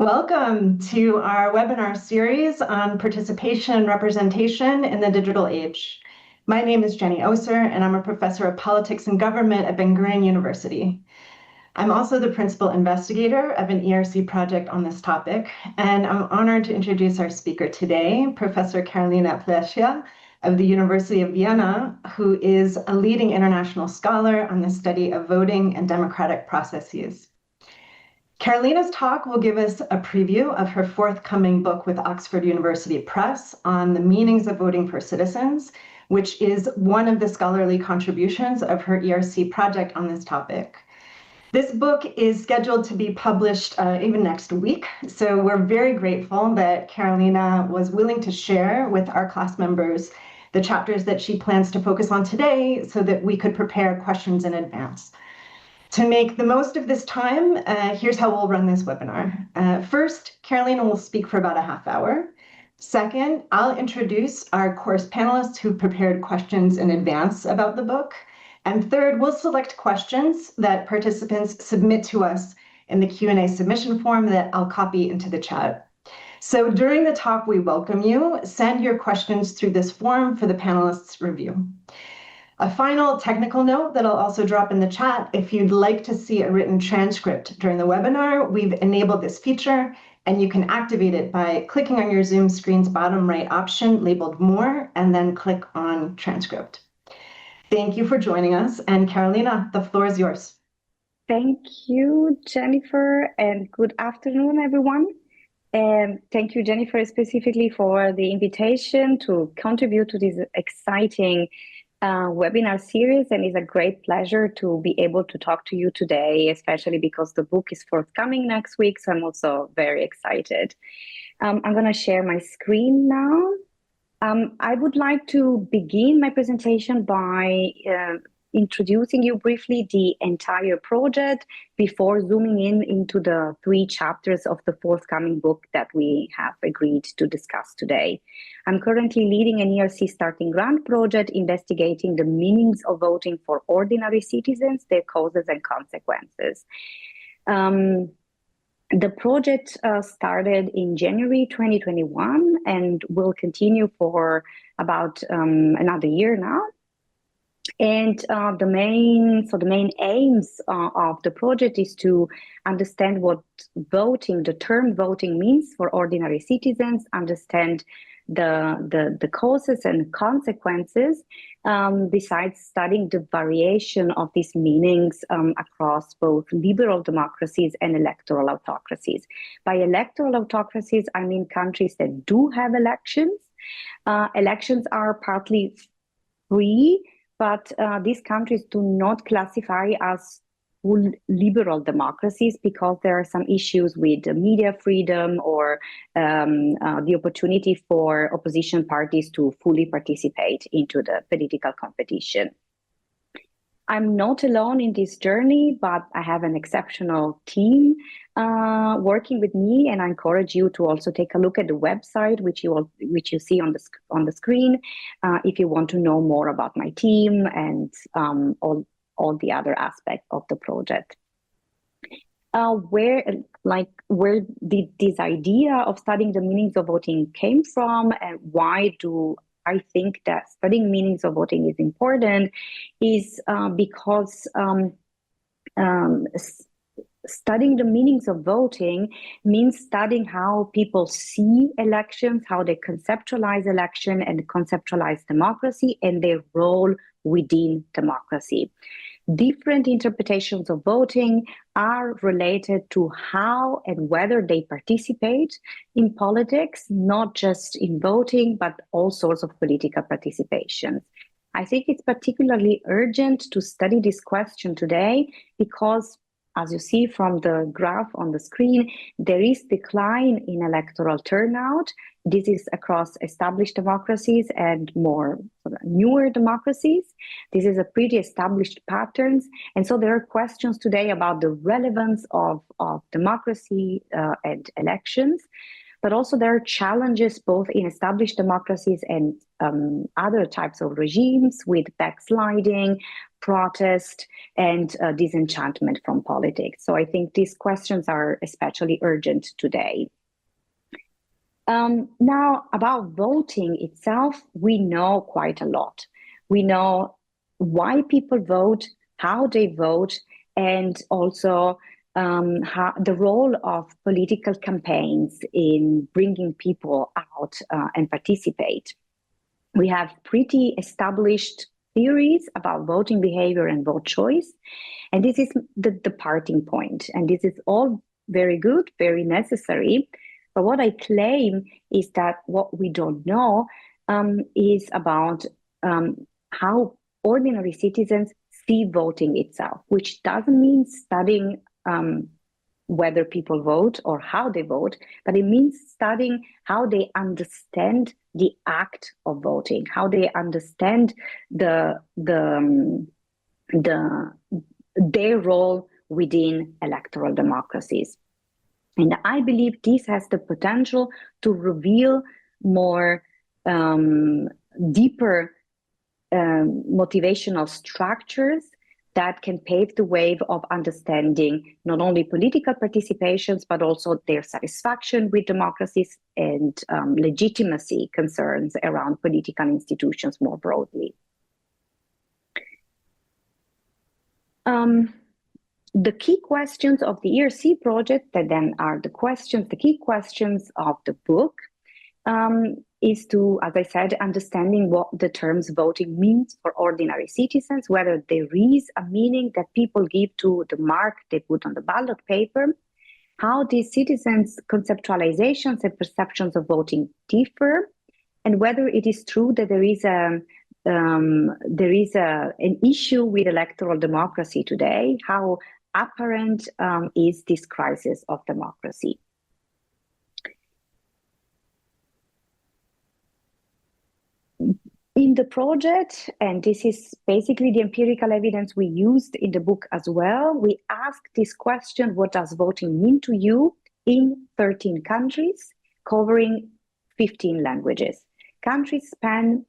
Welcome to our webinar series on participation and representation in the digital age. My name is Jenny Oser, and I'm a professor of politics and government at Ben-Gurion University. I'm also the principal investigator of an ERC project on this topic, and I'm honored to introduce our speaker today, Professor Carolina Plescia of the University of Vienna, who is a leading international scholar on the study of voting and democratic processes. Carolina's talk will give us a preview of her forthcoming book with Oxford University Press on the meanings of voting for citizens, which is one of the scholarly contributions of her ERC project on this topic. This book is scheduled to be published even next week, so we're very grateful that Carolina was willing to share with our class members the chapters that she plans to focus on today so that we could prepare questions in advance. To make the most of this time, here's how we'll run this webinar. First, Carolina will speak for about a half hour. Second, I'll introduce our course panelists who prepared questions in advance about the book. And third, we'll select questions that participants submit to us in the Q&A submission form that I'll copy into the chat. So during the talk, we welcome you. Send your questions through this form for the panelists' review. A final technical note that I'll also drop in the chat, if you'd like to see a written transcript during the webinar, we've enabled this feature, and you can activate it by clicking on your Zoom screen's bottom right option labeled More, and then click on Transcript. Thank you for joining us, and Carolina, the floor is yours. Thank you, Jennifer, and good afternoon, everyone. And thank you, Jennifer, specifically for the invitation to contribute to this exciting webinar series, and it's a great pleasure to be able to talk to you today, especially because the book is forthcoming next week, so I'm also very excited. I'm going to share my screen now. I would like to begin my presentation by introducing you briefly the entire project before zooming into the 3 chapters of the forthcoming book that we have agreed to discuss today. I'm currently leading an ERC starting grant project investigating the meanings of voting for ordinary citizens, their causes and consequences. The project started in January 2021 and will continue for about another year now. And the main aims of the project is to understand what the term voting means for ordinary citizens, understand the causes and consequences, besides studying the variation of these meanings across both liberal democracies and electoral autocracies. By electoral autocracies, I mean countries that do have elections. Elections are partly free, but these countries do not classify as full liberal democracies because there are some issues with media freedom or the opportunity for opposition parties to fully participate into the political competition. I'm not alone in this journey, but I have an exceptional team working with me, and I encourage you to also take a look at the website, which you see on the screen, if you want to know more about my team and all the other aspects of the project. Where did this idea of studying the meanings of voting came from, and why do I think that studying meanings of voting is important is because studying the meanings of voting means studying how people see elections, how they conceptualize election and conceptualize democracy and their role within democracy. Different interpretations of voting are related to how and whether they participate in politics, not just in voting, but all sorts of political participations. I think it's particularly urgent to study this question today because, as you see from the graph on the screen, there is decline in electoral turnout. This is across established democracies and more newer democracies. This is a pretty established patterns. And so there are questions today about the relevance of democracy and elections. But also there are challenges both in established democracies and other types of regimes with backsliding, protest, and disenchantment from politics. So I think these questions are especially urgent today. Now, about voting itself, we know quite a lot. We know why people vote, how they vote, and also how the role of political campaigns in bringing people out and participate. We have pretty established theories about voting behavior and vote choice, and this is the departing point. And this is all very good, very necessary. But what I claim is that what we don't know is about how ordinary citizens see voting itself, which doesn't mean studying whether people vote or how they vote, but it means studying how they understand the act of voting, how they understand their role within electoral democracies. And I believe this has the potential to reveal more deeper motivational structures that can pave the way of understanding not only political participations, but also their satisfaction with democracies and legitimacy concerns around political institutions more broadly. The key questions of the ERC project that then are the key questions of the book is to, as I said, understanding what the terms voting means for ordinary citizens, whether there is a meaning that people give to the mark they put on the ballot paper, how these citizens' conceptualizations and perceptions of voting differ, and whether it is true that there is an issue with electoral democracy today, how apparent is this crisis of democracy. In the project, and this is basically the empirical evidence we used in the book as well, we asked this question, what does voting mean to you, in 13 countries, covering 15 languages. Countries span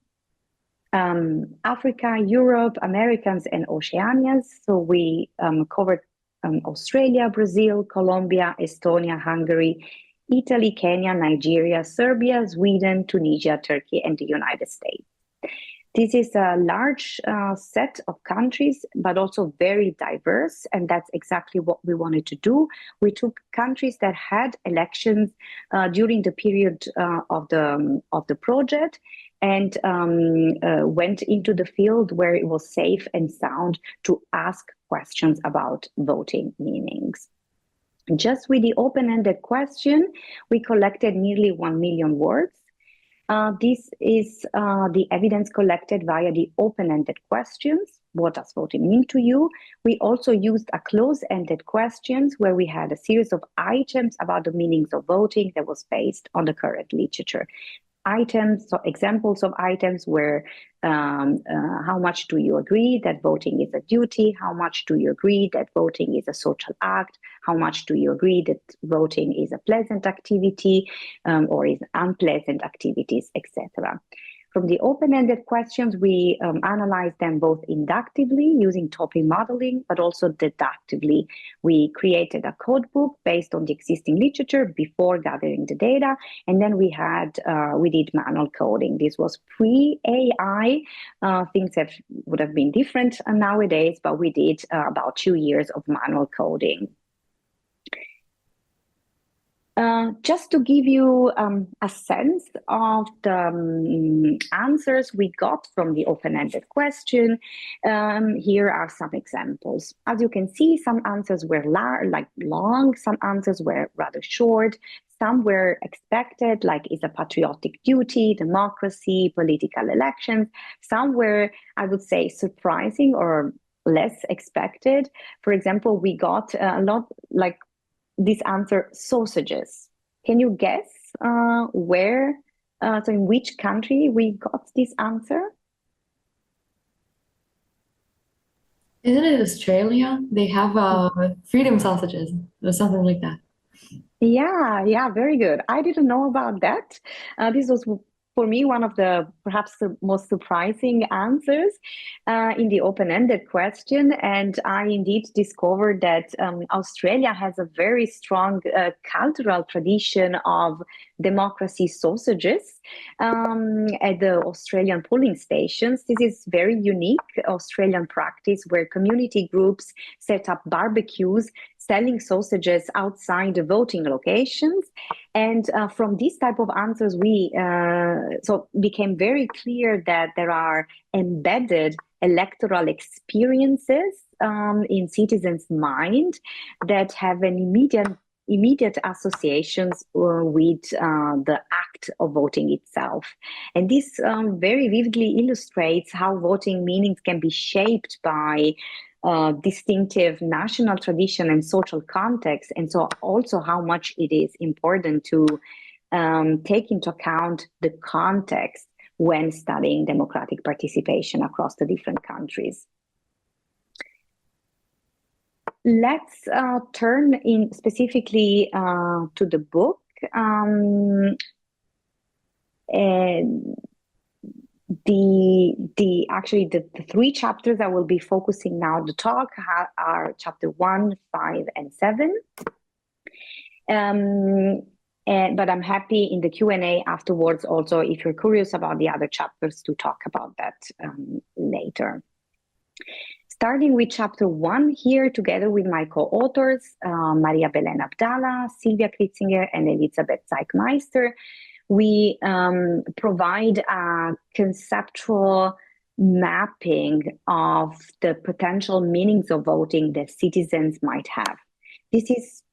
Africa, Europe, Americas, and Oceanias. So we covered Australia, Brazil, Colombia, Estonia, Hungary, Italy, Kenya, Nigeria, Serbia, Sweden, Tunisia, Turkey, and the United States. This is a large set of countries, but also very diverse, and that's exactly what we wanted to do. We took countries that had elections during the period of the project, and went into the field where it was safe and sound to ask questions about voting meanings. Just with the open-ended question, we collected nearly 1 million words. This is the evidence collected via the open-ended questions. What does voting mean to you? We also used a close-ended questions where we had a series of items about the meanings of voting that was based on the current literature. Items, so examples of items were how much do you agree that voting is a duty? How much do you agree that voting is a social act? How much do you agree that voting is a pleasant activity or is unpleasant activities, etc. From the open-ended questions, we analyzed them both inductively using topic modeling, but also deductively. We created a code book based on the existing literature before gathering the data, and then we did manual coding. This was pre-AI. Things would have been different nowadays, but we did about 2 years of manual coding. Just to give you a sense of the answers we got from the open-ended question, here are some examples. As you can see, some answers were long, some answers were rather short, some were expected, like is a patriotic duty, democracy, political elections. Some were, I would say, surprising or less expected. For example, we got a lot like this answer, sausages. Can you guess where, so in which country we got this answer? Isn't it Australia? They have freedom sausages or something like that. Yeah, very good. I didn't know about that. This was for me, one of the perhaps the most surprising answers in the open-ended question. And I indeed discovered that Australia has a very strong cultural tradition of democracy sausages at the Australian polling stations. This is very unique Australian practice where community groups set up barbecues selling sausages outside the voting locations. And from these type of answers, we so became very clear that there are embedded electoral experiences in citizens' mind that have an immediate associations with the act of voting itself. And this very vividly illustrates how voting meanings can be shaped by distinctive national tradition and social context, and so also how much it is important to take into account the context when studying democratic participation across the different countries. Let's turn in specifically to the book. And the three chapters I will be focusing now the talk are chapter 1, 5, and 7. But I'm happy in the Q&A afterwards also, if you're curious about the other chapters, to talk about that later. Starting with chapter 1 here, together with my co-authors, Maria Belen Abdallah, Sylvia Kritzinger, and Elisabeth Zeigmeister, we provide a conceptual mapping of the potential meanings of voting that citizens might have. This is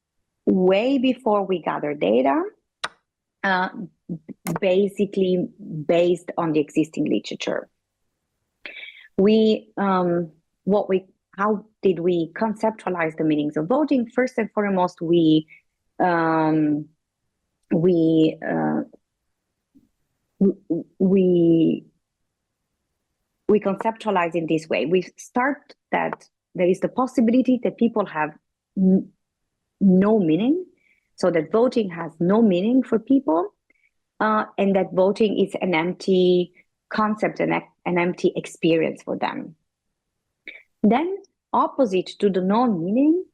way before we gather data, basically based on the existing literature. How did we conceptualize the meanings of voting? First and foremost, we conceptualize in this way. We start that there is the possibility that people have no meaning, so that voting has no meaning for people, and that voting is an empty concept and an empty experience for them. Then, opposite to the non-meaning,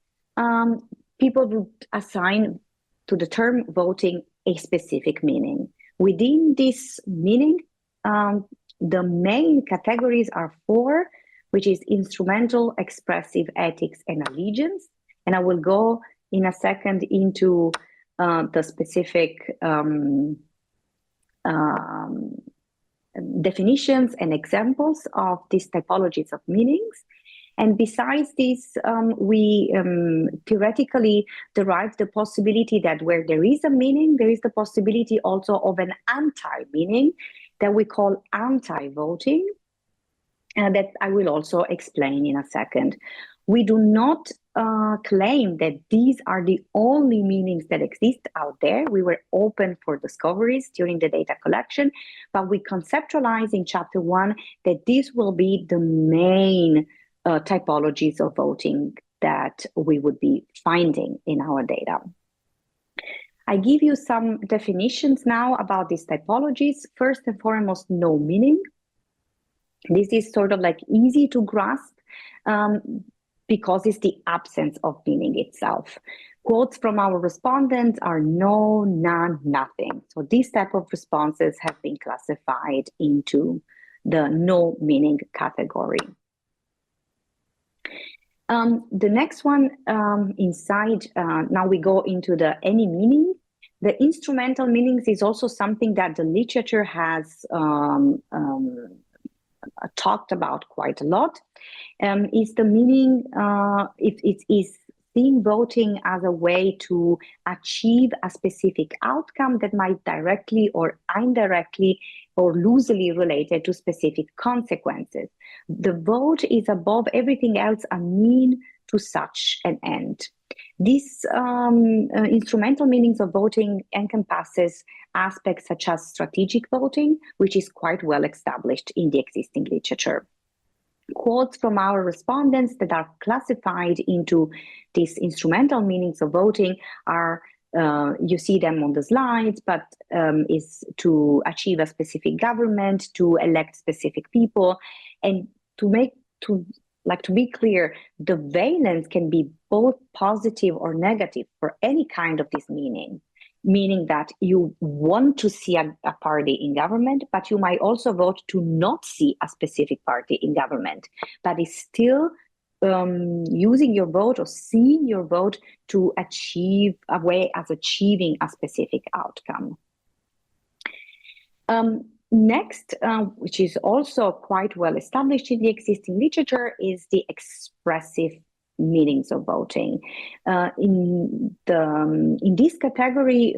people would assign to the term voting a specific meaning. Within this meaning, the main categories are 4, which is instrumental, expressive, ethics, and allegiance. And I will go in a second into the specific definitions and examples of these typologies of meanings. And besides this, we theoretically derive the possibility that where there is a meaning, there is the possibility also of an anti-meaning that we call anti-voting, and that I will also explain in a second. We do not claim that these are the only meanings that exist out there. We were open for discoveries during the data collection, but we conceptualize in chapter 1 that this will be the main typologies of voting that we would be finding in our data. I give you some definitions now about these typologies. First and foremost, no meaning. This is sort of like easy to grasp because it's the absence of meaning itself. Quotes from our respondents are no, none, nothing. So these type of responses have been classified into the no meaning category. The next one inside, now we go into the any meaning. The instrumental meanings is also something that the literature has talked about quite a lot. Is the meaning, it is seeing voting as a way to achieve a specific outcome that might directly or indirectly or loosely related to specific consequences. The vote is above everything else a mean to such an end. This instrumental meanings of voting encompasses aspects such as strategic voting, which is quite well established in the existing literature. Quotes from our respondents that are classified into these instrumental meanings of voting are you see them on the slides, but is to achieve a specific government, to elect specific people, and to be clear, the valence can be both positive or negative for any kind of this meaning that you want to see a party in government, but you might also vote to not see a specific party in government, but it's still using your vote or seeing your vote to achieve achieving a specific outcome. Next, which is also quite well established in the existing literature, is the expressive meanings of voting. In this category,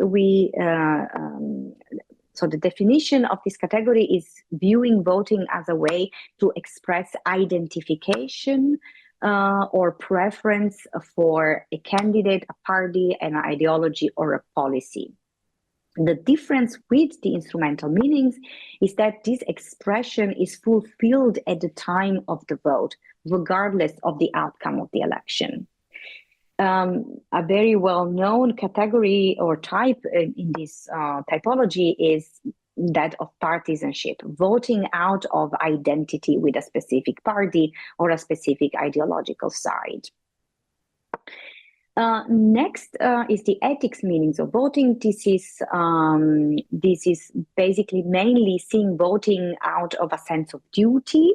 so the definition of this category is viewing voting as a way to express identification or preference for a candidate, a party, an ideology, or a policy. The difference with the instrumental meanings is that this expression is fulfilled at the time of the vote, regardless of the outcome of the election. A very well-known category or type in this typology is that of partisanship, voting out of identity with a specific party or a specific ideological side. Next is the ethics meanings of voting. This is basically mainly seeing voting out of a sense of duty,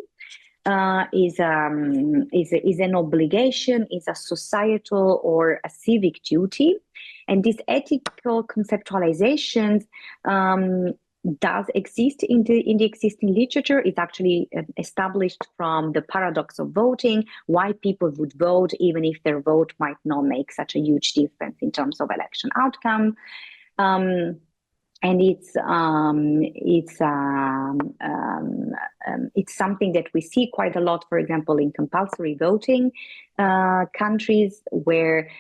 is an obligation, is a societal or a civic duty, and these ethical conceptualizations does exist in the existing literature. It's actually established from the paradox of voting, why people would vote even if their vote might not make such a huge difference in terms of election outcome. And it's something that we see quite a lot, for example, in compulsory voting countries, where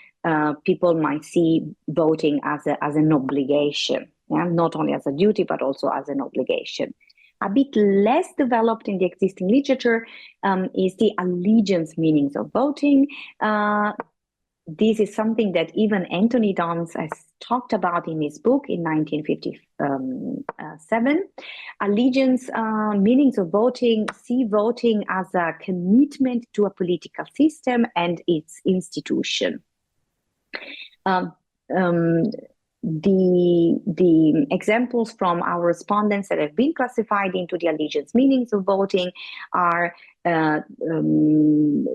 people might see voting as an obligation. Yeah, not only as a duty, but also as an obligation. A bit less developed in the existing literature is the allegiance meanings of voting. This is something that even Anthony Dons has talked about in his book in 1957. Allegiance meanings of voting see voting as a commitment to a political system and its institution. The examples from our respondents that have been classified into the allegiance meanings of voting are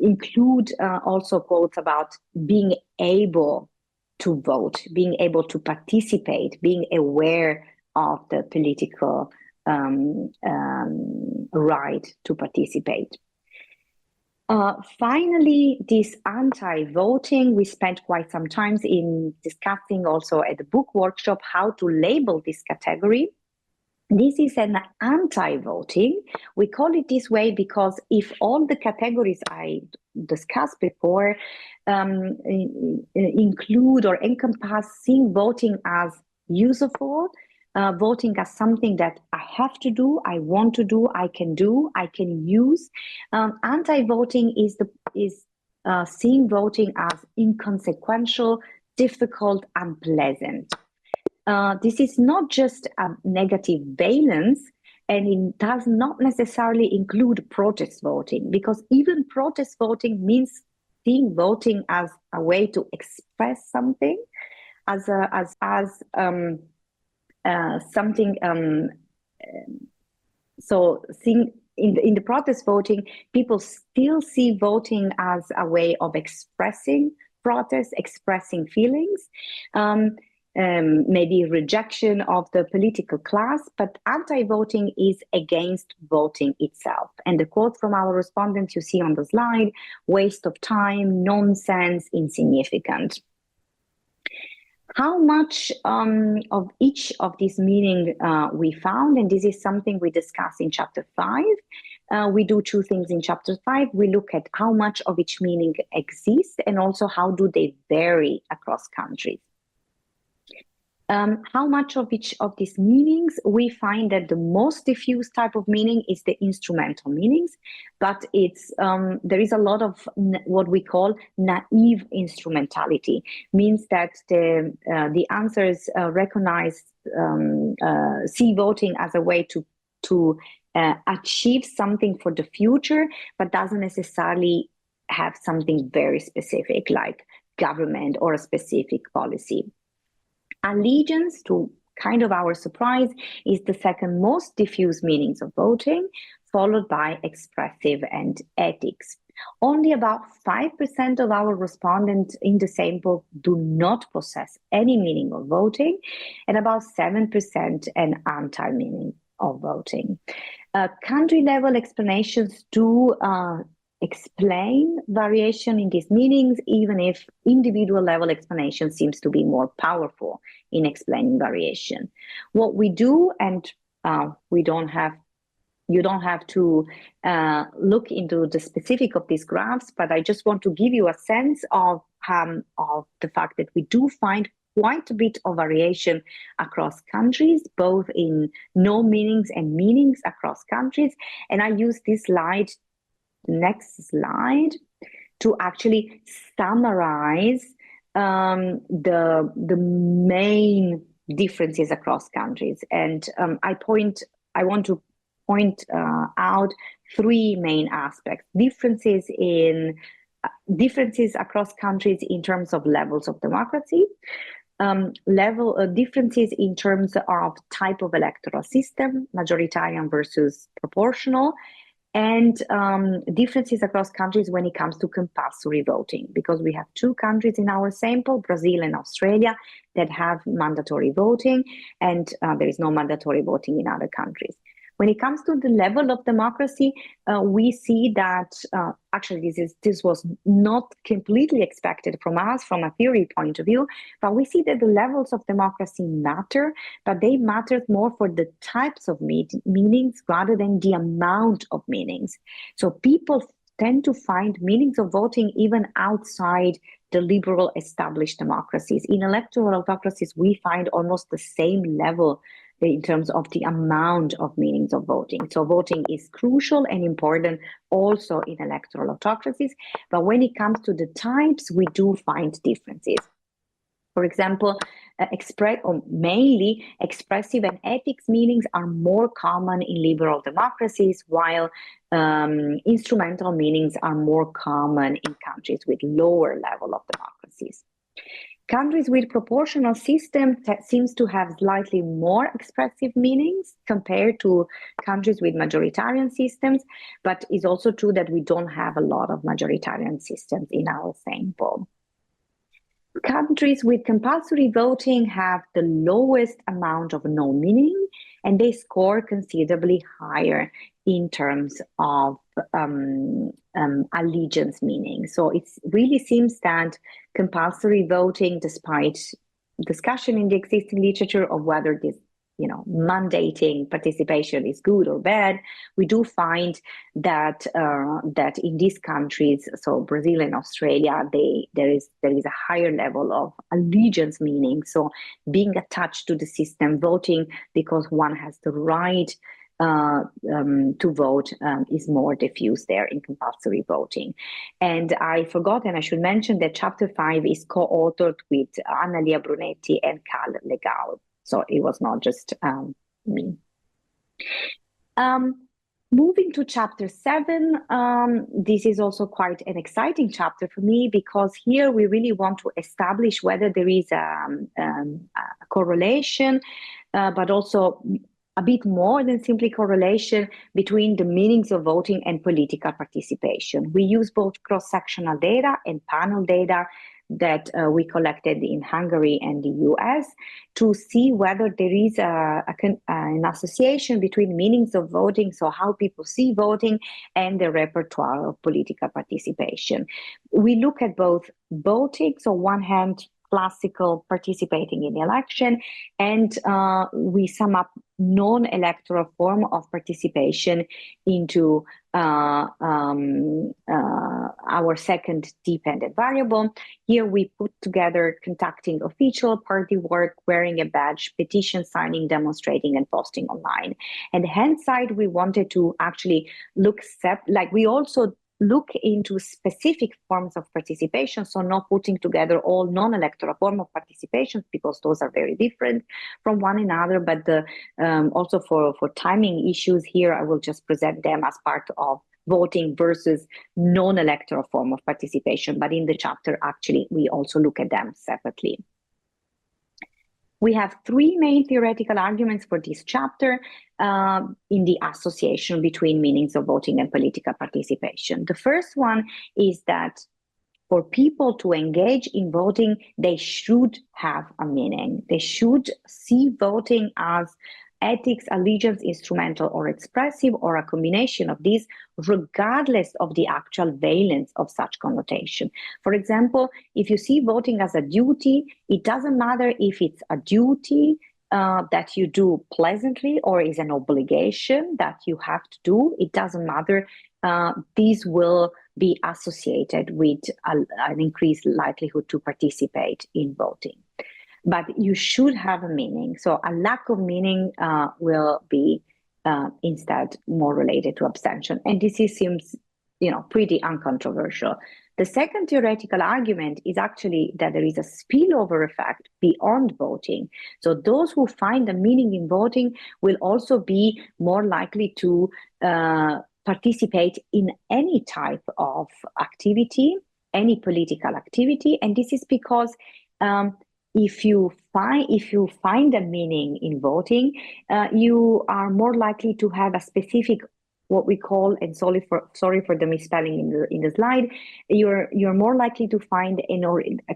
include also quotes about being able to vote, being able to participate, being aware of the political right to participate. Finally, this anti-voting, we spent quite some time in discussing also at the book workshop how to label this category. This is an anti-voting. We call it this way because if all the categories I discussed before include or encompass seeing voting as useful, voting as something that I have to do, I want to do, I can use. Anti-voting is seeing voting as inconsequential, difficult, unpleasant. This is not just a negative valence, and it does not necessarily include protest voting, because even protest voting means seeing voting as a way to express something, something. So seeing in the protest voting, people still see voting as a way of expressing protest, expressing feelings, maybe rejection of the political class, but anti-voting is against voting itself. And the quote from our respondents you see on the slide: waste of time, nonsense, insignificant. How much of each of these meanings we found, and this is something we discuss in chapter 5. We do two things in chapter 5. We look at how much of each meaning exists and also how do they vary across countries. How much of each of these meanings? We find that the most diffuse type of meaning is the instrumental meanings, but it's there is a lot of what we call naive instrumentality. Means that the answers recognize see voting as a way to achieve something for the future, but doesn't necessarily have something very specific like government or a specific policy. Allegiance, to kind of our surprise, is the second most diffuse meanings of voting, followed by expressive and ethics. Only about 5% of our respondents in the sample do not possess any meaning of voting, and about 7% an anti-meaning of voting. Country-level explanations do explain variation in these meanings, even if individual level explanation seems to be more powerful in explaining variation. What we do, and you don't have to look into the specific of these graphs, but I just want to give you a sense of the fact that we do find quite a bit of variation across countries, both in no meanings and meanings across countries. And I use this slide, next slide, to actually summarize the main differences across countries. And I want to point out three main aspects: differences across countries in terms of levels of democracy, differences in terms of type of electoral system, majoritarian versus proportional, and differences across countries when it comes to compulsory voting, because we have two countries in our sample, Brazil and Australia, that have mandatory voting, and there is no mandatory voting in other countries. When it comes to the level of democracy, we see that actually this was not completely expected from us from a theory point of view, but we see that the levels of democracy matter, but they matter more for the types of meanings rather than the amount of meanings. So people tend to find meanings of voting even outside the liberal established democracies. In electoral autocracies, we find almost the same level in terms of the amount of meanings of voting. So voting is crucial and important also in electoral autocracies, but when it comes to the types, we do find differences. For example, mainly expressive and ethics meanings are more common in liberal democracies, while instrumental meanings are more common in countries with lower level of democracies. Countries with proportional systems seems to have slightly more expressive meanings compared to countries with majoritarian systems, but it's also true that we don't have a lot of majoritarian systems in our sample. Countries with compulsory voting have the lowest amount of no meaning, and they score considerably higher in terms of allegiance meaning. So it really seems that compulsory voting, despite discussion in the existing literature of whether this mandating participation is good or bad, we do find that that in these countries, so Brazil and Australia, there is a higher level of allegiance meaning. So being attached to the system, voting because one has the right to vote is more diffuse there in compulsory voting. And I forgot, and I should mention that Chapter 5 is co-authored with Analia Brunetti and Carl Legal. So it was not just me. Moving to Chapter 7, this is also quite an exciting chapter for me, because here we really want to establish whether there is a correlation, but also a bit more than simply correlation between the meanings of voting and political participation. We use both cross-sectional data and panel data that we collected in Hungary and the US to see whether there is an association between meanings of voting, so how people see voting, and the repertoire of political participation. We look at both voting, so on one hand, classical participating in the election, and we sum up non-electoral form of participation into our second dependent variable. Here we put together conducting official party work, wearing a badge, petition signing, demonstrating, and posting online. And the hand side, we wanted to actually we also look into specific forms of participation, so not putting together all non-electoral form of participation, because those are very different from one another, but also for timing issues here, I will just present them as part of voting versus non-electoral form of participation, but in the chapter, actually, we also look at them separately. We have three main theoretical arguments for this chapter in the association between meanings of voting and political participation. The first one is that for people to engage in voting, they should have a meaning. They should see voting as ethics, allegiance, instrumental or expressive, or a combination of these, regardless of the actual valence of such connotation. For example, if you see voting as a duty, it doesn't matter if it's a duty that you do pleasantly or is an obligation that you have to do. It doesn't matter. These will be associated with an increased likelihood to participate in voting. But you should have a meaning. So a lack of meaning will be instead more related to abstention. And this seems, pretty uncontroversial. The second theoretical argument is actually that there is a spillover effect beyond voting. So those who find a meaning in voting will also be more likely to participate in any type of activity, any political activity. And this is because if you find a meaning in voting, you are more likely to have a specific, what we call, and sorry for the misspelling in the slide, you're more likely to find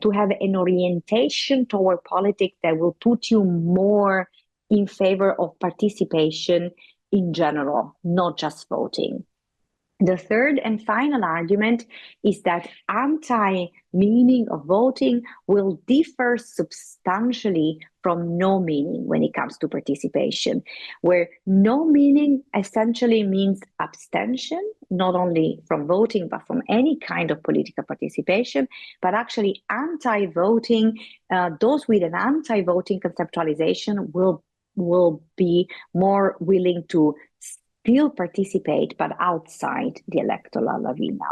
to have an orientation toward politics that will put you more in favor of participation in general, not just voting. The third and final argument is that anti-meaning of voting will differ substantially from no meaning when it comes to participation, where no meaning essentially means abstention, not only from voting, but from any kind of political participation, but actually anti-voting, those with an anti-voting conceptualization will be more willing to still participate, but outside the electoral arena.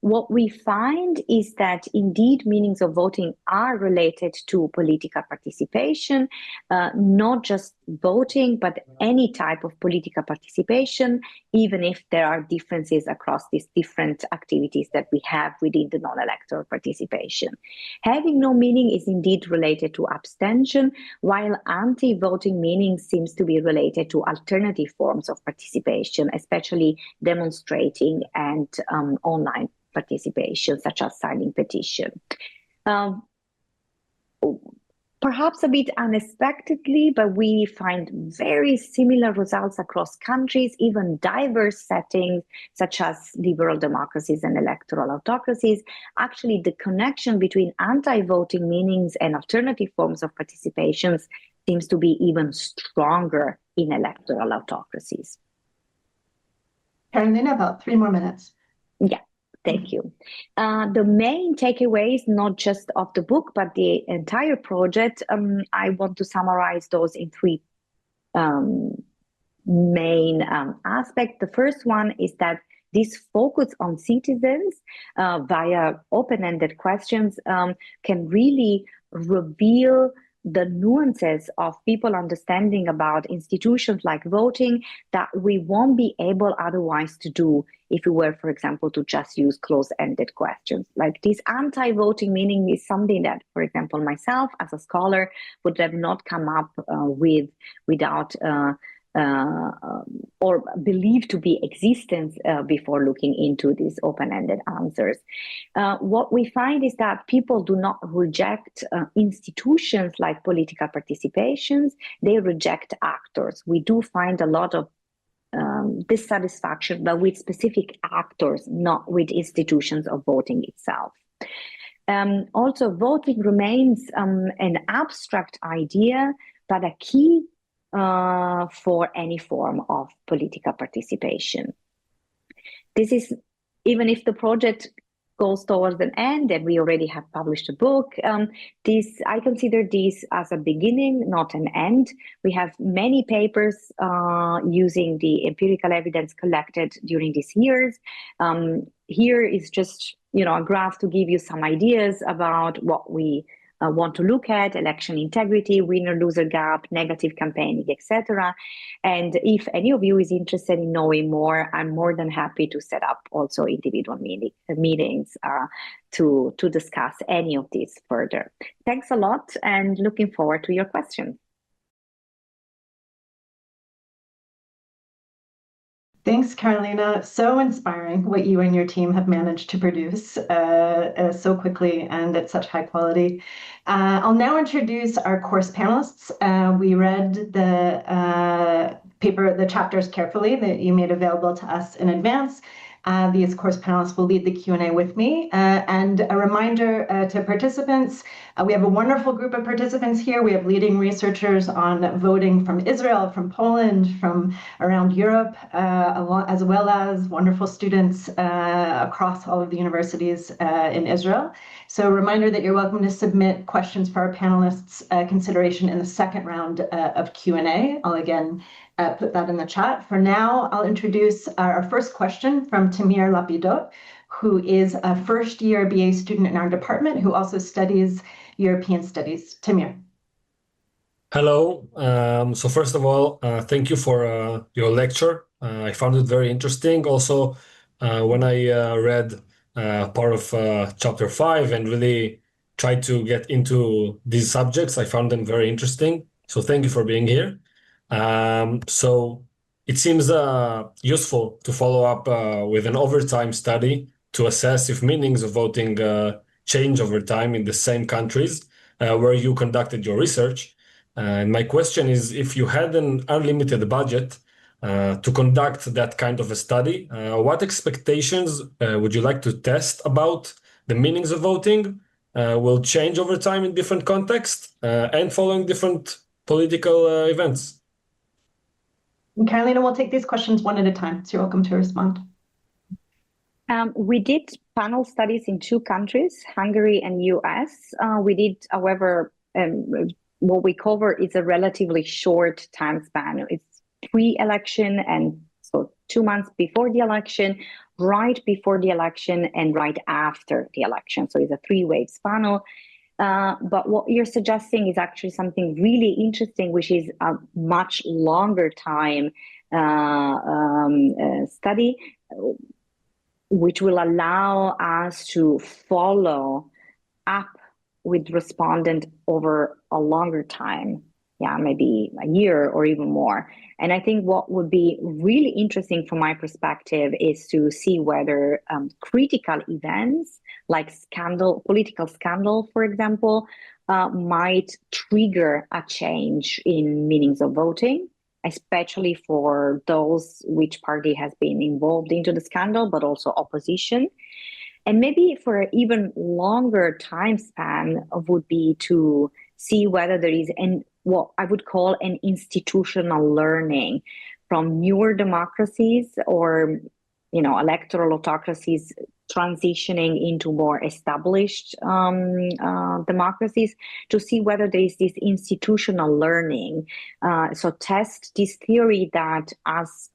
What we find is that indeed meanings of voting are related to political participation, not just voting, but any type of political participation, even if there are differences across these different activities that we have within the non-electoral participation. Having no meaning is indeed related to abstention, while anti-voting meaning seems to be related to alternative forms of participation, especially demonstrating and online participation, such as signing petition. Perhaps a bit unexpectedly, but we find very similar results across countries, even diverse settings, such as liberal democracies and electoral autocracies. Actually, the connection between anti-voting meanings and alternative forms of participation seems to be even stronger in electoral autocracies. Carolina, about 3 more minutes. Yeah. Thank you. The main takeaways, not just of the book, but the entire project, I want to summarize those in 3 main aspects. The first one is that this focus on citizens via open-ended questions can really reveal the nuances of people understanding about institutions like voting that we won't be able otherwise to do if we were, for example, to just use closed-ended questions. Like this anti-voting meaning is something that, for example, myself as a scholar would have not come up with without or believed to be existence before looking into these open-ended answers. What we find is that people do not reject institutions like political participations, they reject actors. We do find a lot of dissatisfaction, but with specific actors, not with institutions of voting itself. Also, voting remains an abstract idea but a key for any form of political participation. This is, even if the project goes towards an end and we already have published a book, I consider this as a beginning, not an end. We have many papers using the empirical evidence collected during these years. Here is just a graph to give you some ideas about what we want to look at: election integrity, winner-loser gap, negative campaigning, etc. And if any of you is interested in knowing more, I'm more than happy to set up also individual meetings to discuss any of these further. Thanks a lot, and looking forward to your questions. Thanks, Carolina. So inspiring what you and your team have managed to produce so quickly and at such high quality. I'll now introduce our course panelists. We read the chapters carefully that you made available to us in advance. These course panelists will lead the Q&A with me. And a reminder to participants, we have a wonderful group of participants here. We have leading researchers on voting from Israel, from Poland, from around Europe, as well as wonderful students across all of the universities in Israel. So a reminder that you're welcome to submit questions for our panelists' consideration in the second round of Q&A. I'll again put that in the chat. For now, I'll introduce our first question from Tamir Lapidot, who is a first-year BA student in our department who also studies European studies. Tamir. Hello. So first of all, thank you for your lecture. I found it very interesting. Also, when I read part of chapter 5 and really tried to get into these subjects, I found them very interesting. So thank you for being here. So it seems useful to follow up with an overtime study to assess if meanings of voting change over time in the same countries where you conducted your research. And my question is, if you had an unlimited budget to conduct that kind of a study, what expectations would you like to test about the meanings of voting will change over time in different contexts and following different political events? And Carolina, we'll take these questions one at a time, so you're welcome to respond. We did panel studies in 2 countries, Hungary and US. We did, however, what we cover is a relatively short time span. It's pre-election, and so 2 months before the election, right before the election, and right after the election. So it's a 3-wave panel. But what you're suggesting is actually something really interesting, which is a much longer time study, which will allow us to follow up with respondent over a longer time, maybe a year or even more. And I think what would be really interesting from my perspective is to see whether critical events like political scandal, for example, might trigger a change in meanings of voting, especially for those which party has been involved into the scandal, but also opposition. And maybe for an even longer time span would be to see whether there is what I would call an institutional learning from newer democracies or electoral autocracies transitioning into more established democracies, to see whether there is this institutional learning. So test this theory that as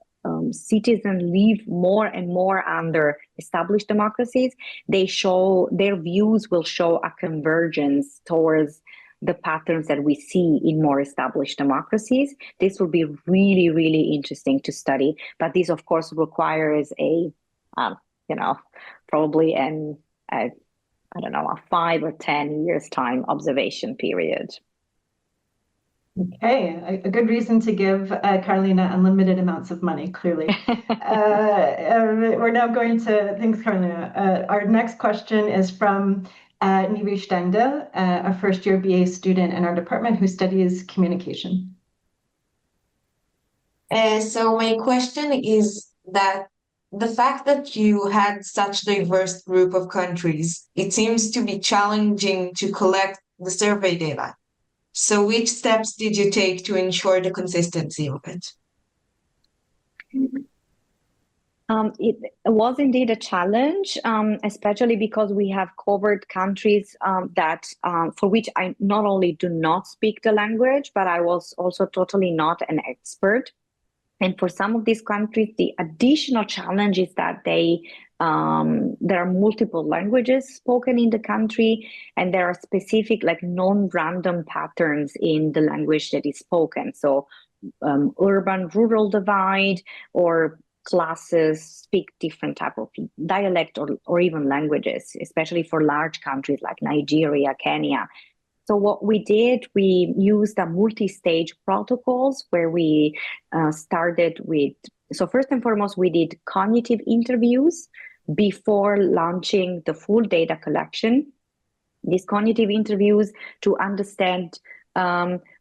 citizens live more and more under established democracies, their views will show a convergence towards the patterns that we see in more established democracies. This will be really, really interesting to study. But this, of course, requires probably a 5 or 10 years time observation period. Okay, a good reason to give Carolina unlimited amounts of money, clearly. We're now going to, thanks, Carolina. Our next question is from Nivi Stengde, a first-year BA student in our department who studies communication. So my question is that the fact that you had such diverse group of countries, it seems to be challenging to collect the survey data. So which steps did you take to ensure the consistency of it? It was indeed a challenge, especially because we have covered countries that for which I not only do not speak the language, but I was also totally not an expert. And for some of these countries, the additional challenge is that there are multiple languages spoken in the country, and there are specific, like, non-random patterns in the language that is spoken. So urban-rural divide, or classes speak different type of dialect or even languages, especially for large countries like Nigeria, Kenya. So what we did, we used a multi-stage protocols where we started with, so first and foremost, we did cognitive interviews before launching the full data collection. These cognitive interviews to understand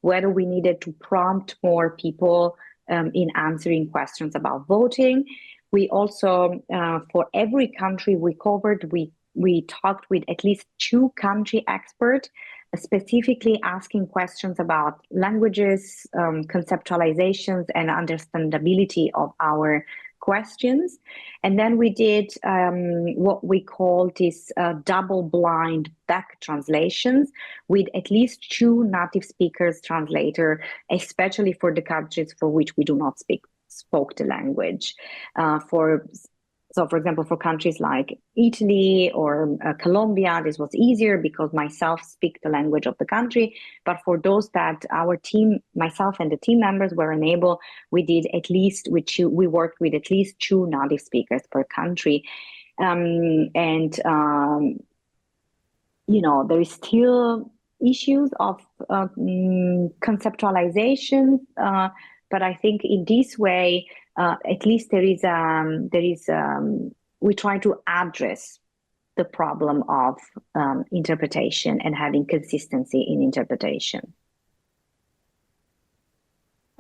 whether we needed to prompt more people in answering questions about voting. We also, for every country we covered, we talked with at least 2 country experts, specifically asking questions about languages, conceptualizations, and understandability of our questions. And then we did what we call this double-blind back translations with at least 2 native speakers translator, especially for the countries for which we do not spoke the language. So, for example, for countries like Italy or Colombia, this was easier because myself speak the language of the country. But for those that our team, myself and the team members were unable, we worked with at least 2 native speakers per country. There is still issues of conceptualization, but I think in this way, at least we try to address the problem of interpretation and having consistency in interpretation.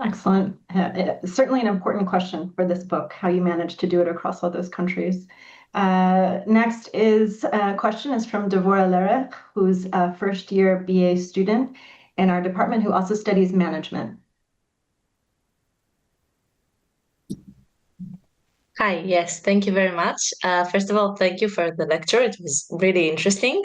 Excellent. Certainly an important question for this book, how you managed to do it across all those countries. Next question is from Devorah Lerech, who's a first-year BA student in our department who also studies management. Hi, yes, thank you very much. First of all, thank you for the lecture. It was really interesting.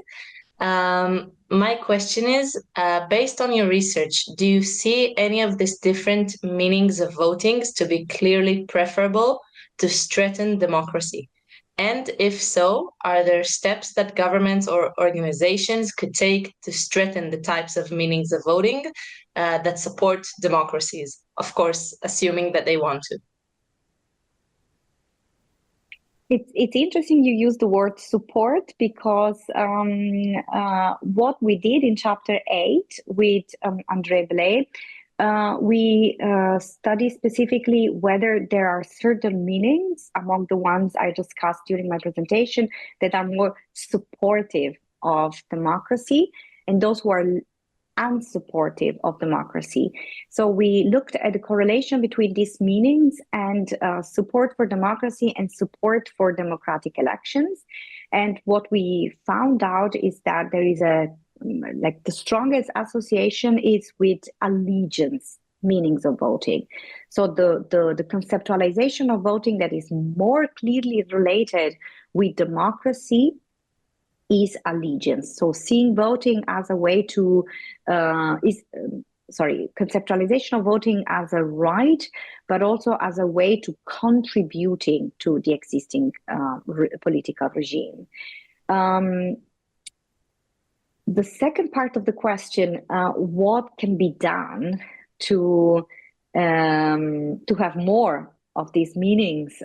My question is, based on your research, do you see any of these different meanings of voting to be clearly preferable to strengthen democracy? And if so, are there steps that governments or organizations could take to strengthen the types of meanings of voting that support democracies? Of course, assuming that they want to. It's interesting you use the word support, because what we did in chapter 8 with André Blais, we study specifically whether there are certain meanings among the ones I discussed during my presentation that are more supportive of democracy and those who are unsupportive of democracy. So we looked at the correlation between these meanings and support for democracy and support for democratic elections. And what we found out is that there is the strongest association is with allegiance meanings of voting. So the conceptualization of voting that is more clearly related with democracy is allegiance. So seeing voting as a way to conceptualization of voting as a right, but also as a way to contributing to the existing political regime. The second part of the question, what can be done to have more of these meanings,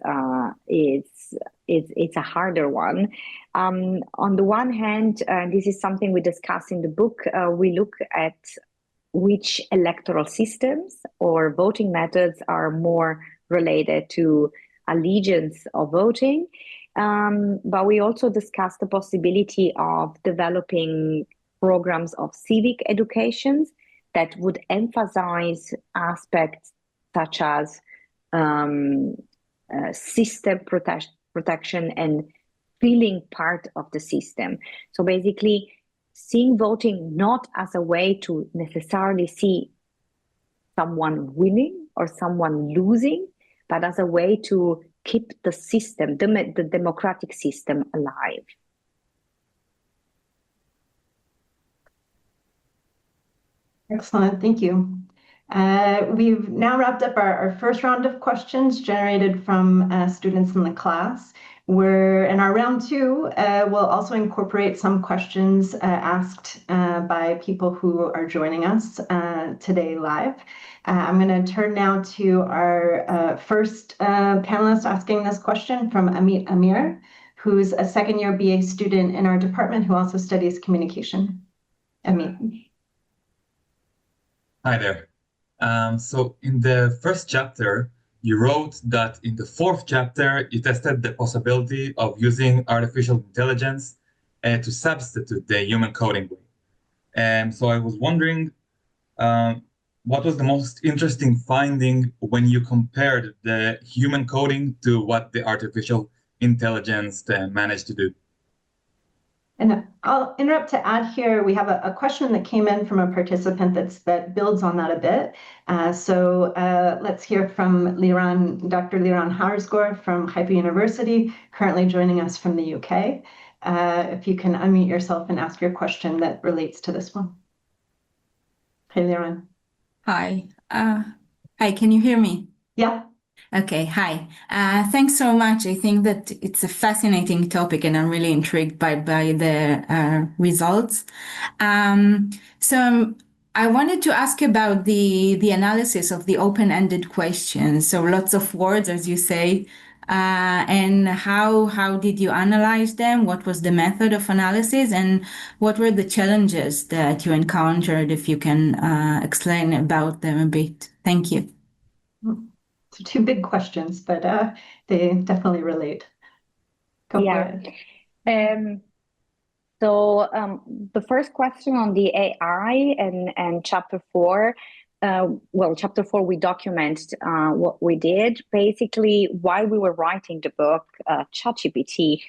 it's a harder one. On the one hand, this is something we discuss in the book, we look at which electoral systems or voting methods are more related to allegiance of voting. But we also discuss the possibility of developing programs of civic education that would emphasize aspects such as system protection and feeling part of the system. So basically seeing voting not as a way to necessarily see someone winning or someone losing, but as a way to keep the system, the democratic system alive. Excellent, thank you. We've now wrapped up our first round of questions generated from students in the class. We're in our round two, we'll also incorporate some questions asked by people who are joining us today live. I'm going to turn now to our first panelist asking this question from Amit Amir, who's a second-year BA student in our department who also studies communication. Amit. Hi there. So in the first chapter, you wrote that in the fourth chapter, you tested the possibility of using artificial intelligence to substitute the human coding way. And so I was wondering, what was the most interesting finding when you compared the human coding to what the artificial intelligence managed to do? And I'll interrupt to add here, we have a question that came in from a participant that builds on that a bit. So let's hear from Dr. Liran Harsgor from Haifa University, currently joining us from the UK. If you can unmute yourself and ask your question that relates to this one. Hey, Liran. Hi. Hi, can you hear me? Yeah. Okay, hi. Thanks so much. I think that it's a fascinating topic and I'm really intrigued by the results. So I wanted to ask about the analysis of the open-ended questions. So lots of words, as you say, and how did you analyze them? What was the method of analysis and what were the challenges that you encountered, if you can explain about them a bit? Thank you. So two big questions, but they definitely relate. Go for it. So the first question on the AI and chapter 4, chapter 4, we document what we did. Basically, while we were writing the book, ChatGPT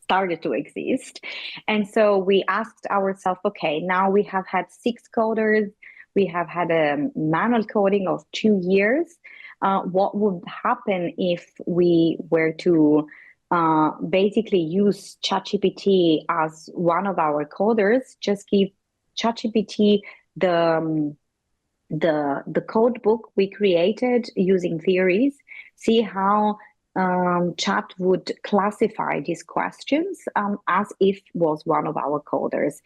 started to exist. And so we asked ourselves, okay, now we have had 6 coders, we have had a manual coding of 2 years. What would happen if we were to basically use ChatGPT as one of our coders? Just give ChatGPT the code book we created using theories, see how Chat would classify these questions as if was one of our coders,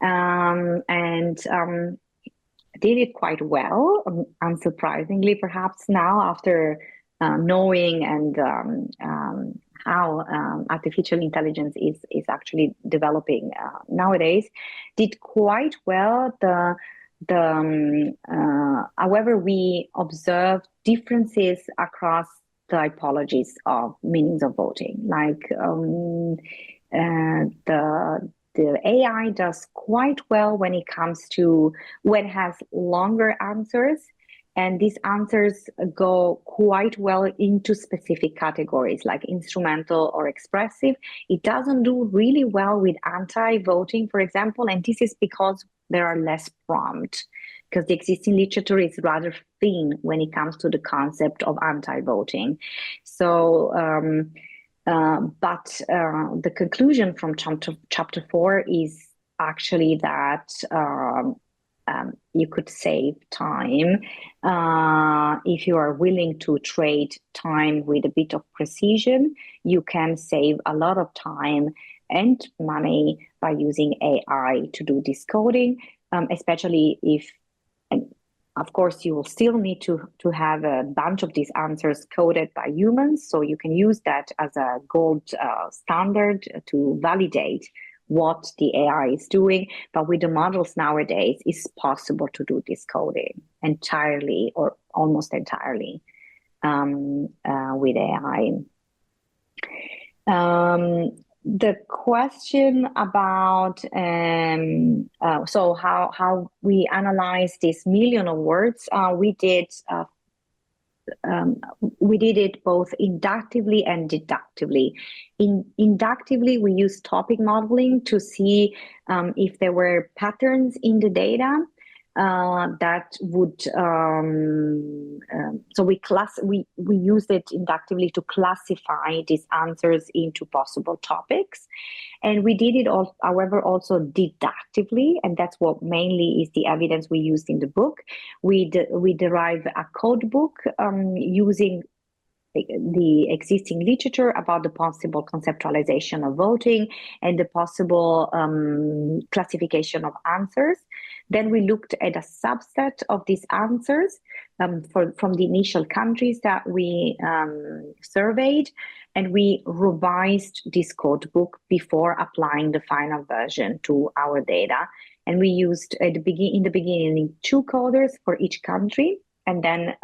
and did it quite well, unsurprisingly, perhaps now after knowing and how artificial intelligence is actually developing nowadays, did quite well. However, we observed differences across typologies of meanings of voting, like the AI does quite well when it comes to when it has longer answers, and these answers go quite well into specific categories like instrumental or expressive. It doesn't do really well with anti-voting, for example, and this is because there are less prompts, because the existing literature is rather thin when it comes to the concept of anti-voting. So but the conclusion from chapter 4 is actually that you could save time if you are willing to trade time with a bit of precision. You can save a lot of time and money by using AI to do this coding, especially if, and of course, you will still need to have a bunch of these answers coded by humans. So you can use that as a gold standard to validate what the AI is doing. But with the models nowadays, it's possible to do this coding entirely or almost entirely with AI. The question about so how we analyze this million of words, we did we did it both inductively and deductively. Inductively, we used topic modeling to see if there were patterns in the data that would. So we used it inductively to classify these answers into possible topics, and we did it all, however, also deductively, and that's what mainly is the evidence we used in the book. We derive a code book using the existing literature about the possible conceptualization of voting and the possible classification of answers. Then we looked at a subset of these answers from the initial countries that we surveyed, and we revised this code book before applying the final version to our data. And we used in the beginning 2 coders for each country. And then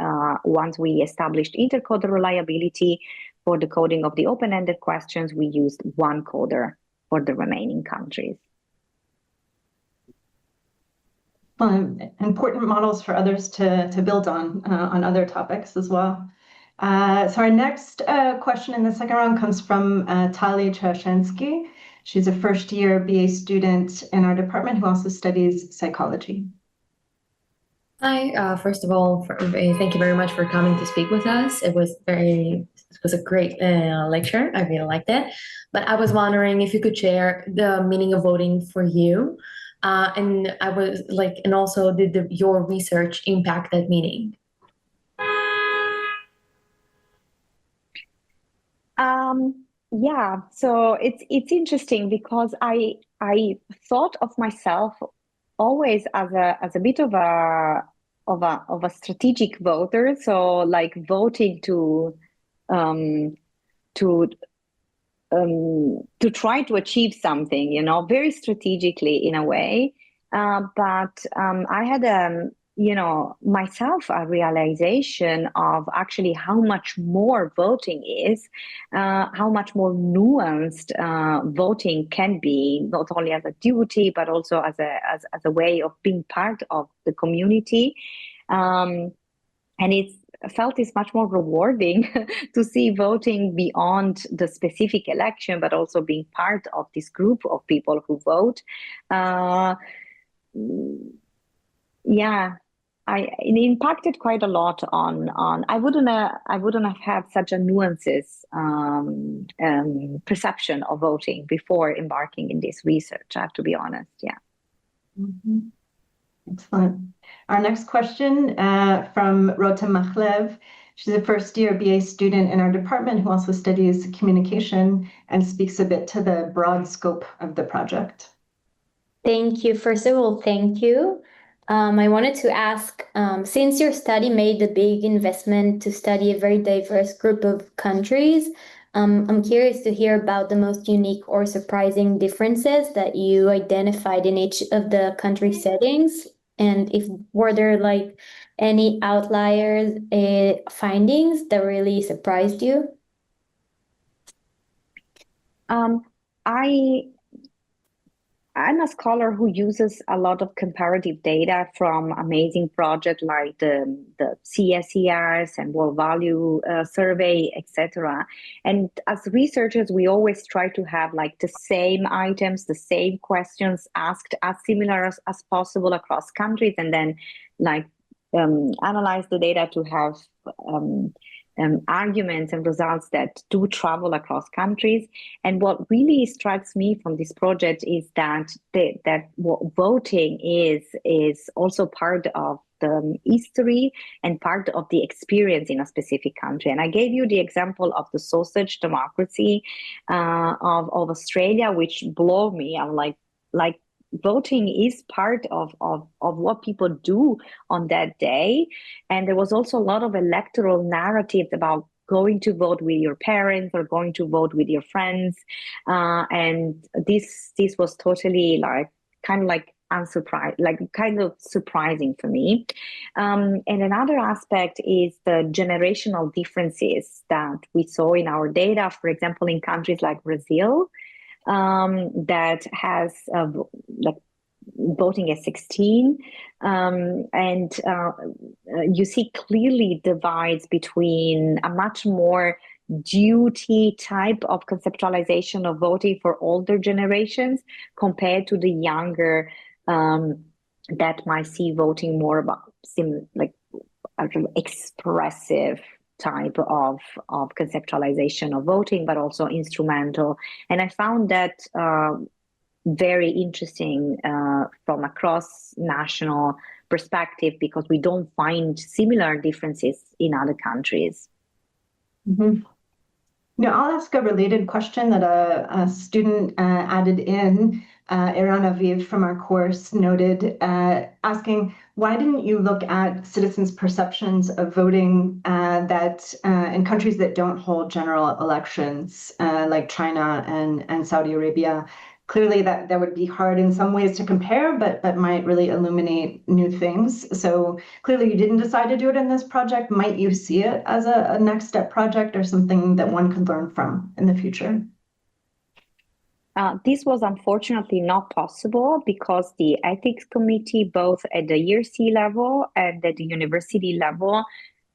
once we established intercoder reliability for the coding of the open-ended questions, we used 1 coder for the remaining countries. Important models for others to build on other topics as well. So our next question in the second round comes from Tali Chashensky. She's a first-year BA student in our department who also studies psychology. Hi, first of all, thank you very much for coming to speak with us. It was a great lecture. I really liked it. But I was wondering if you could share the meaning of voting for you. And I was like, and also did your research impact that meaning? Yeah, so it's interesting because I thought of myself always as a bit of a strategic voter. So like voting to try to achieve something, you know, very strategically in a way. But I had myself a realization of actually how much more voting is, how much more nuanced voting can be, not only as a duty, but also as a way of being part of the community. And I felt it's much more rewarding to see voting beyond the specific election, but also being part of this group of people who vote. It impacted quite a lot on I wouldn't have had such a nuances perception of voting before embarking in this research. I have to be honest. Yeah. Mm-hmm. Excellent. Our next question from Rota Machlev. She's a first-year BA student in our department who also studies communication and speaks a bit to the broad scope of the project. Thank you. First of all, thank you. I wanted to ask, since your study made a big investment to study a very diverse group of countries, I'm curious to hear about the most unique or surprising differences that you identified in each of the country settings, and if were there like any outliers findings that really surprised you? I'm a scholar who uses a lot of comparative data from amazing projects like the CSERs and World Value Survey, etc. And as researchers, we always try to have like the same items, the same questions asked as similar as possible across countries, and then like analyze the data to have arguments and results that do travel across countries. And what really strikes me from this project is that what voting is also part of the history and part of the experience in a specific country. And I gave you the example of the sausage democracy of Australia, which blew me. I'm like voting is part of what people do on that day. And there was also a lot of electoral narratives about going to vote with your parents or going to vote with your friends. And this was totally kind of surprising for me. And another aspect is the generational differences that we saw in our data, for example, in countries like Brazil, that has voting at 16. You see clearly divides between a much more duty type of conceptualization of voting for older generations compared to the younger that might see voting more about like expressive type of conceptualization of voting, but also instrumental. And I found that very interesting from a cross-national perspective, because we don't find similar differences in other countries. Mm-hmm. Now, I'll ask a related question that a student added in. Eran Aviv from our course noted, asking, why didn't you look at citizens' perceptions of voting that in countries that don't hold general elections, like China and Saudi Arabia? Clearly, that would be hard in some ways to compare, but that might really illuminate new things. So clearly, you didn't decide to do it in this project. Might you see it as a next step project or something that one could learn from in the future? This was unfortunately not possible because the ethics committee, both at the year C level and at the university level,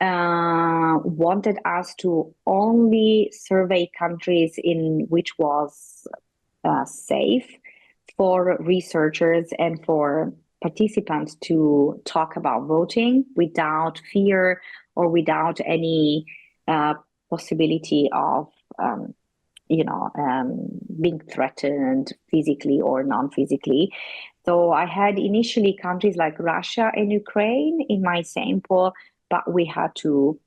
wanted us to only survey countries in which was safe for researchers and for participants to talk about voting without fear or without any possibility of being threatened physically or non-physically. So I had initially countries like Russia and Ukraine in my sample, but we had to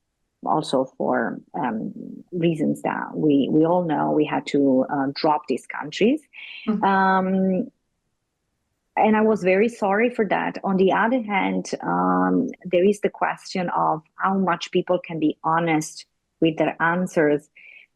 also, for reasons that we all know, we had to drop these countries. Mm-hmm. And I was very sorry for that. On the other hand, there is the question of how much people can be honest with their answers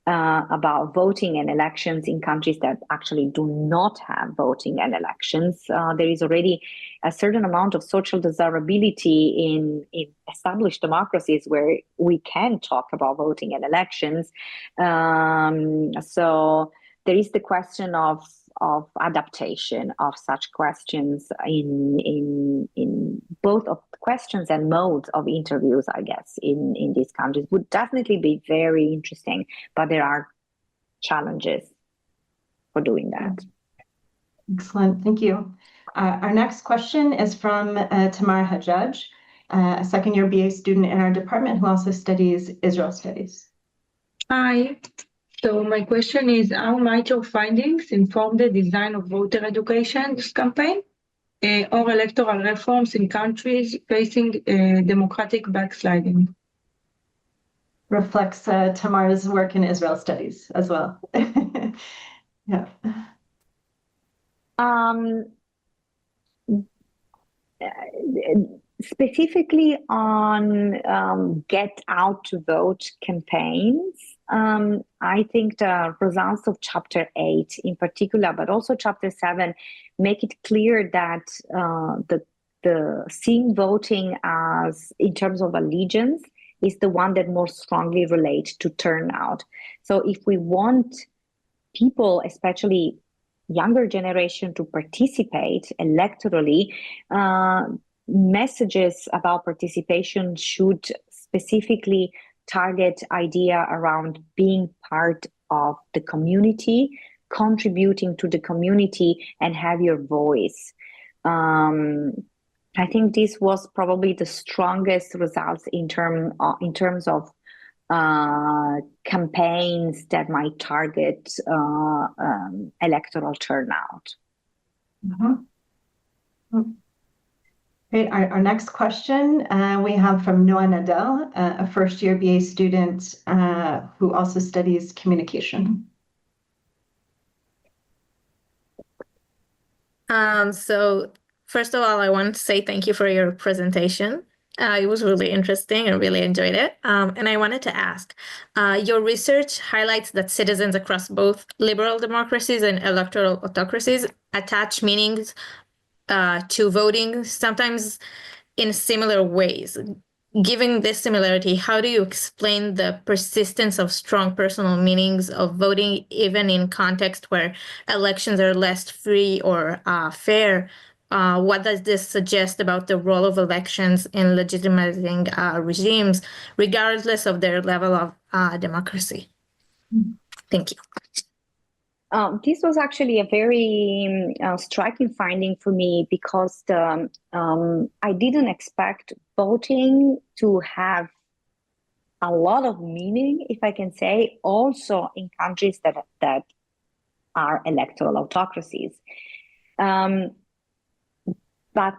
about voting and elections in countries that actually do not have voting and elections. There is already a certain amount of social desirability in established democracies where we can talk about voting and elections. So there is the question of adaptation of such questions in both of questions and modes of interviews, I guess, in these countries would definitely be very interesting, but there are challenges for doing that. Excellent, thank you. Our next question is from Tamar Hajjaj, a second-year BA student in our department who also studies Israel studies. Hi. So my question is, how might your findings inform the design of voter education campaign or electoral reforms in countries facing democratic backsliding? Reflects Tamar's work in Israel studies as well. Yeah. Specifically on get out to vote campaigns, I think the results of Chapter 8 in particular, but also Chapter 7, make it clear that the seeing voting as in terms of allegiance is the one that more strongly relates to turnout. So if we want people, especially younger generation, to participate electorally, messages about participation should specifically target idea around being part of the community, contributing to the community, and have your voice. I think this was probably the strongest results in terms of campaigns that might target electoral turnout. Mm-hmm. Great. Our next question we have from Noah Nadel, a first-year BA student who also studies communication. So first of all, I want to say thank you for your presentation. It was really interesting. I really enjoyed it. And I wanted to ask, your research highlights that citizens across both liberal democracies and electoral autocracies attach meanings to voting, sometimes in similar ways. Given this similarity, how do you explain the persistence of strong personal meanings of voting, even in context where elections are less free or fair, what does this suggest about the role of elections in legitimizing regimes, regardless of their level of democracy? Thank you. This was actually a very striking finding for me because I didn't expect voting to have a lot of meaning, if I can say, also in countries that are electoral autocracies. But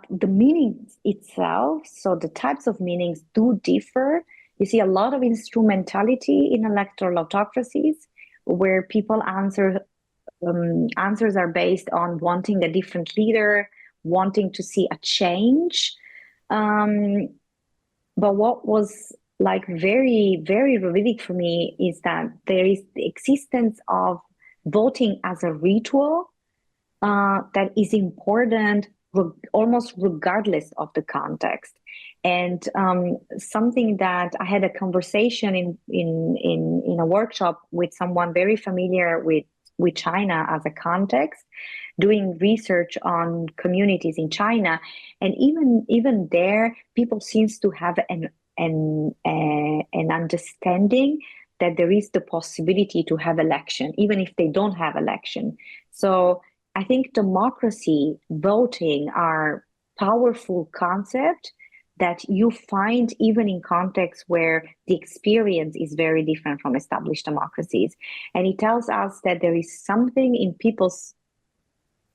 the meaning itself, so the types of meanings do differ. You see a lot of instrumentality in electoral autocracies where people answers are based on wanting a different leader, wanting to see a change. But what was like very, very revealing for me is that there is the existence of voting as a ritual that is important almost regardless of the context. And something that I had a conversation in a workshop with someone very familiar with China as a context, doing research on communities in China, and even there, people seems to have an understanding that there is the possibility to have election, even if they don't have election. So I think democracy, voting are powerful concept that you find even in contexts where the experience is very different from established democracies. And it tells us that there is something in people's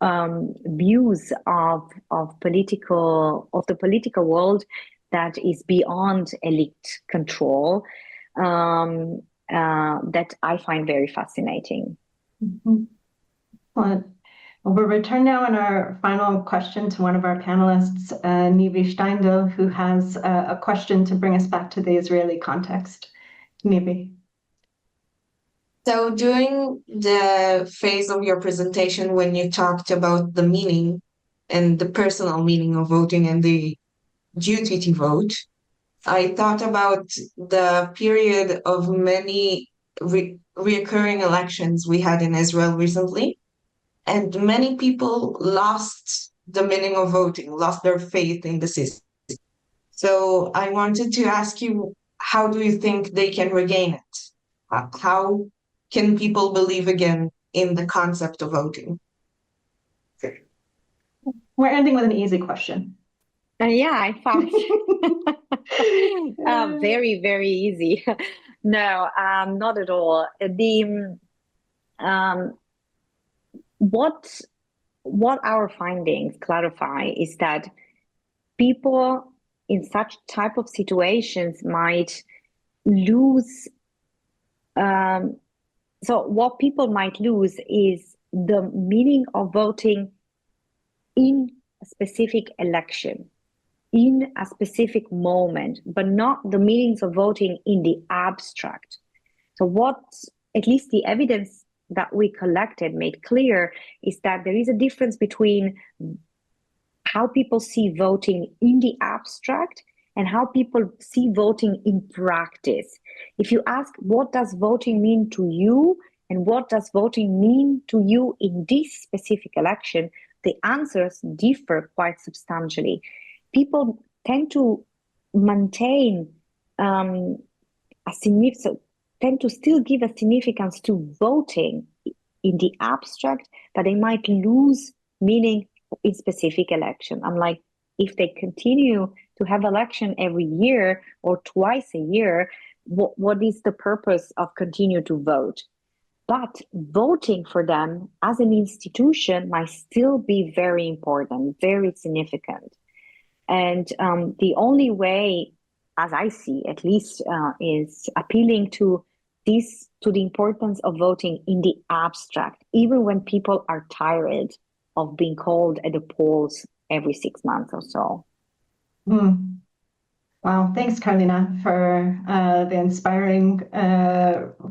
views of the political world that is beyond elite control, that I find very fascinating. Mm-hmm. Well, we'll return now in our final question to one of our panelists, Nivi Steindl, who has a question to bring us back to the Israeli context. Nivi. So during the phase of your presentation, when you talked about the meaning and the personal meaning of voting and the duty to vote, I thought about the period of many reoccurring elections we had in Israel recently. And many people lost the meaning of voting, lost their faith in the system. So I wanted to ask you, how do you think they can regain it? How can people believe again in the concept of voting? We're ending with an easy question. Yeah, I found very, very easy. No, not at all. What our findings clarify is that people in such type of situations might lose. So what people might lose is the meaning of voting in a specific election, in a specific moment, but not the meanings of voting in the abstract. So what, at least the evidence that we collected made clear is that there is a difference between how people see voting in the abstract and how people see voting in practice. If you ask, what does voting mean to you and what does voting mean to you in this specific election, the answers differ quite substantially. People tend to maintain tend to still give a significance to voting in the abstract, but they might lose meaning in specific election. Unlike if they continue to have election every year or twice a year, what is the purpose of continue to vote? But voting for them as an institution might still be very important, very significant. And the only way, as I see at least, is appealing to the importance of voting in the abstract, even when people are tired of being called at the polls every 6 months or so. Wow, thanks, Carlina, for the inspiring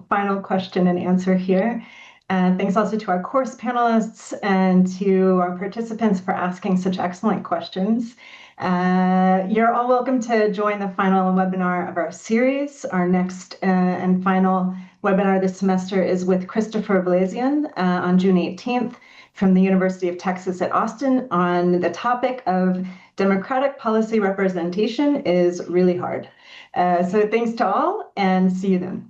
final question and answer here. Thanks also to our course panelists and to our participants for asking such excellent questions. You're all welcome to join the final webinar of our series. Our next and final webinar this semester is with Christopher Blasian on June 18th. from the University of Texas at Austin on the topic of democratic policy representation is really hard. So thanks to all, and see you then.